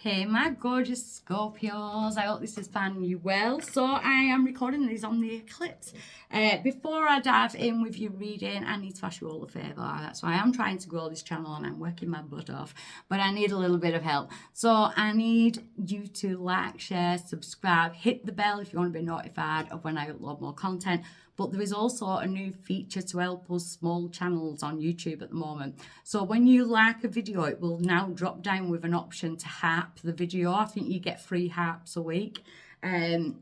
Hey my gorgeous Scorpios, I hope this is finding you well. So I am recording these on the eclipse. Before I dive in with your reading, I need to ask you all a favour. That's why I'm trying to grow this channel and I'm working my butt off. But I need a little bit of help. So I need you to like, share, subscribe, hit the bell if you want to be notified of when I upload more content. But there is also a new feature to help us small channels on YouTube at the moment. So when you like a video, it will now drop down with an option to harp the video. I think you get 3 harps a week. I'm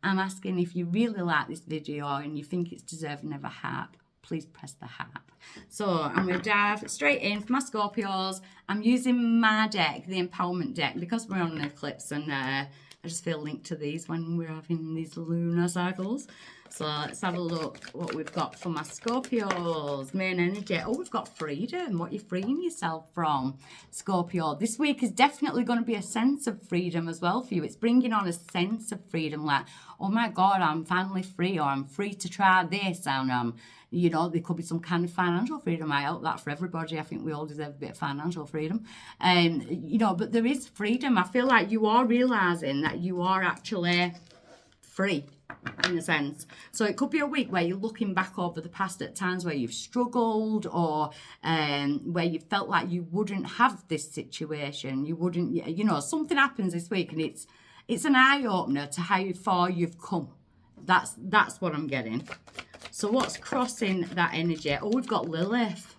asking if you really like this video and you think it's deserving of a harp, please press the harp. So I'm going to dive straight in for my Scorpios. I'm using my deck, the Empowerment deck, because we're on an eclipse and I just feel linked to these when we're having these lunar cycles. So let's have a look what we've got for my Scorpios. Main energy. Oh, we've got freedom. What you're freeing yourself from, Scorpio. This week is definitely going to be a sense of freedom as well for you. It's bringing on a sense of freedom, like, oh my God, I'm finally free, or I'm free to try this, and you know, there could be some kind of financial freedom. I hope that for everybody. I think we all deserve a bit of financial freedom. You know, but there is freedom. I feel like you are realizing that you are actually free, in a sense. So it could be a week where you're looking back over the past at times where you've struggled, or where you felt like you wouldn't have this situation. You wouldn't, you know, something happens this week and it's an eye-opener to how far you've come. That's what I'm getting. So what's crossing that energy? Oh, we've got Lilith.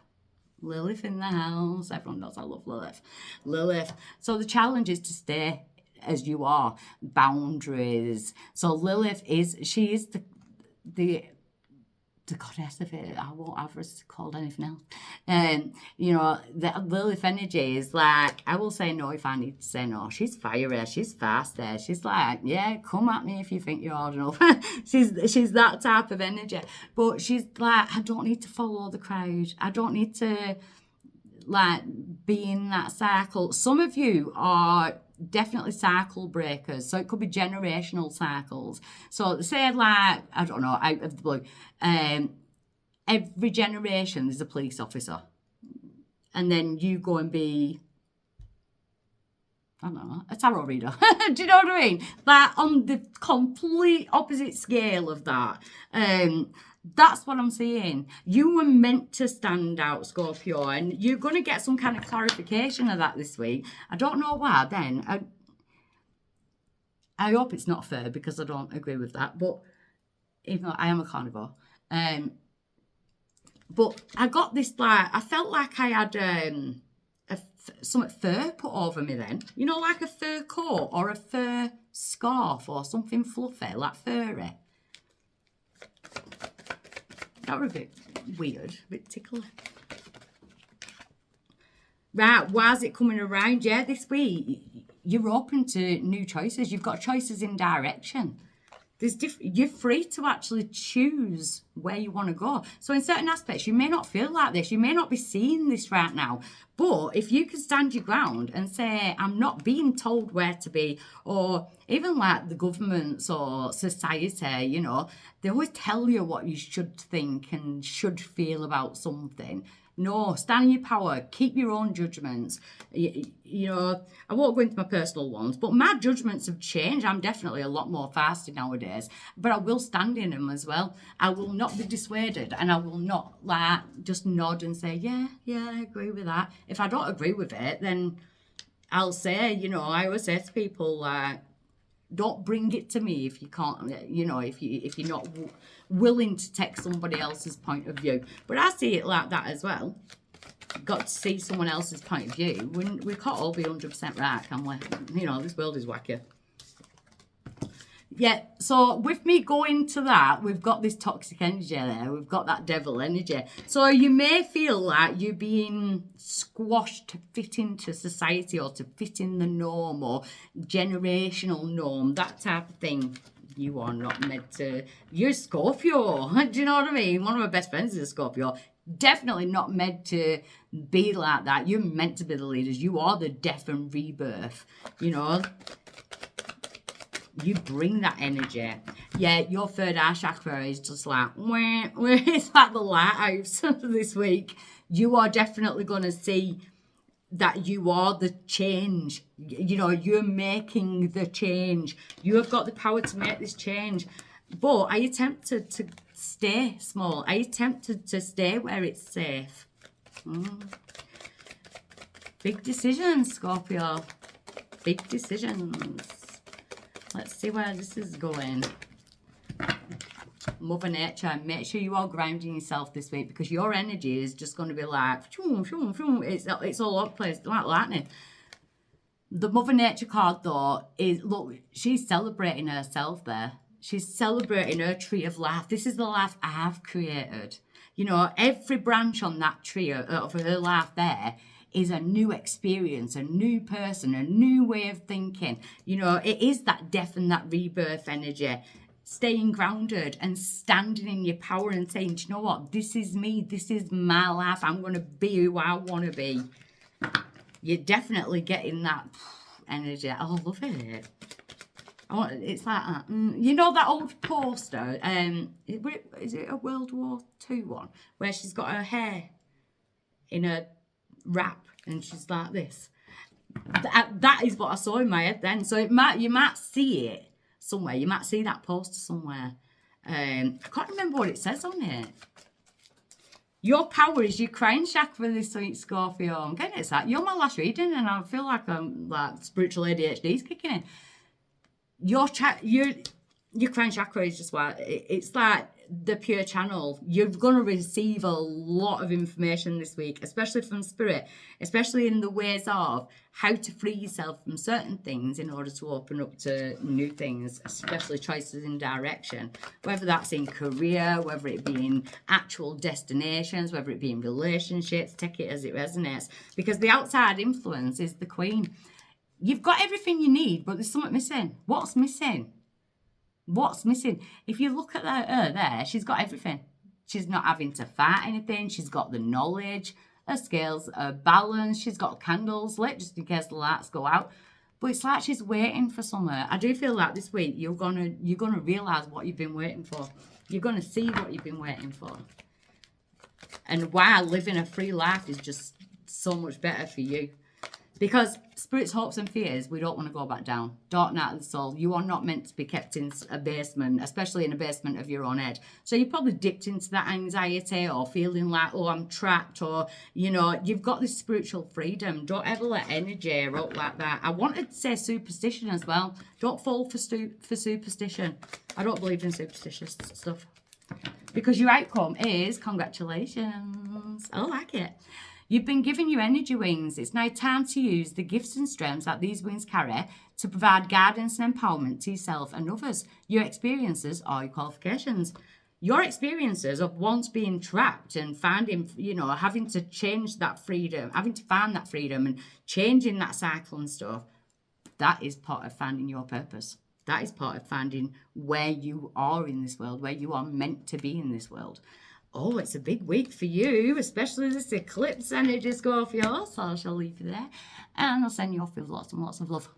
Lilith in the house. Everyone knows I love Lilith. Lilith. So the challenge is to stay as you are. Boundaries. So Lilith is the goddess of it. I won't have her called anything else. You know, the Lilith energy is like, I will say no if I need to say no. She's fiery, she's fast there. She's like, yeah, come at me if you think you're old enough. she's that type of energy. But she's like, I don't need to follow the crowd. I don't need to like be in that cycle. Some of you are definitely cycle breakers, so it could be generational cycles. So say like, I don't know, out of the blue, every generation there's a police officer, and then you go and be, I don't know, a tarot reader. Do you know what I mean? Like on the complete opposite scale of that. That's what I'm saying. You were meant to stand out, Scorpio, and you're going to get some kind of clarification of that this week. I don't know why then. I hope it's not fair, because I don't agree with that. But even though I am a carnivore. But I got this, like, I felt like I had some fur put over me then. You know, like a fur coat or a fur scarf or something fluffy, like furry. That was a bit weird, a bit tickly. Right, why is it coming around? Yeah, this week, you're open to new choices. You've got choices in direction. You're free to actually choose where you want to go. So in certain aspects, you may not feel like this. You may not be seeing this right now. But if you can stand your ground and say, I'm not being told where to be, or even like the governments or society, you know, they always tell you what you should think and should feel about something. No, stand in your power. Keep your own judgments. You know, I won't go into my personal ones, but my judgments have changed. I'm definitely a lot more fasty nowadays, but I will stand in them as well. I will not be dissuaded, and I will not like just nod and say, yeah, I agree with that. If I don't agree with it, then I'll say, you know, I always say to people, like, don't bring it to me if you can't, you know, if you're not willing to take somebody else's point of view. But I see it like that as well. Got to see someone else's point of view. We can't all be 100% right, can we? You know, this world is wacky. Yeah, so with me going to that, we've got this toxic energy there. We've got that devil energy. So you may feel like you're being squashed to fit into society, or to fit in the norm, or generational norm, that type of thing. You are not meant to. You're a Scorpio. Do you know what I mean? One of my best friends is a Scorpio. Definitely not meant to be like that. You're meant to be the leaders. You are the death and rebirth, you know. You bring that energy. Yeah, your third eye chakra is just like, it's like the lighthouse this week. You are definitely going to see that you are the change. You know, you're making the change. You have got the power to make this change. But are you tempted to stay small? Are you tempted to stay where it's safe? Big decisions, Scorpio. Big decisions. Let's see where this is going. Mother Nature, make sure you are grounding yourself this week, because your energy is just going to be like, it's all over the place, like lightning. The Mother Nature card, though, is, look, she's celebrating herself there. She's celebrating her tree of life. This is the life I've created. You know, every branch on that tree of her life there is a new experience, a new person, a new way of thinking. You know, it is that death and that rebirth energy. Staying grounded and standing in your power and saying, do you know what? This is me. This is my life. I'm going to be who I want to be. You're definitely getting that energy. I love it. It's like that. You know that old poster? Is it a World War II one? Where she's got her hair in a wrap and she's like this. That is what I saw in my head then. So you might see it somewhere. You might see that poster somewhere. I can't remember what it says on it. Your power is your crown chakra this week, Scorpio. I'm getting it. That you're my last reading, and I feel like I'm like spiritual ADHD's kicking in. Your crown chakra is just what it's like, the pure channel. You're going to receive a lot of information this week, especially from spirit, especially in the ways of how to free yourself from certain things in order to open up to new things, especially choices in direction, whether that's in career, whether it be in actual destinations, whether it be in relationships. Take it as it resonates, because the outside influence is the queen. You've got everything you need, but there's something missing. What's missing? What's missing? If you look at her there, she's got everything. She's not having to fight anything. She's got the knowledge, her skills, her balance. She's got candles lit just in case the lights go out. But it's like she's waiting for somewhere. I do feel like this week you're gonna realise what you've been waiting for. You're gonna see what you've been waiting for. And why living a free life is just so much better for you. Because spirits, hopes and fears, we don't want to go back down. Dark night of the soul. You are not meant to be kept in a basement, especially in a basement of your own head. So you probably dipped into that anxiety or feeling like, oh, I'm trapped, or, you know, you've got this spiritual freedom. Don't ever let energy erupt like that. I wanted to say superstition as well. Don't fall for superstition. I don't believe in superstitious stuff. Because your outcome is congratulations. I like it. You've been given your energy wings. It's now time to use the gifts and strengths that these wings carry to provide guidance and empowerment to yourself and others. Your experiences are your qualifications. Your experiences of once being trapped and finding, you know, having to change that freedom, having to find that freedom and changing that cycle and stuff, that is part of finding your purpose. That is part of finding where you are in this world, where you are meant to be in this world. Oh, it's a big week for you, especially this eclipse energy, Scorpio. So I shall leave you there. And I'll send you off with lots and lots of love.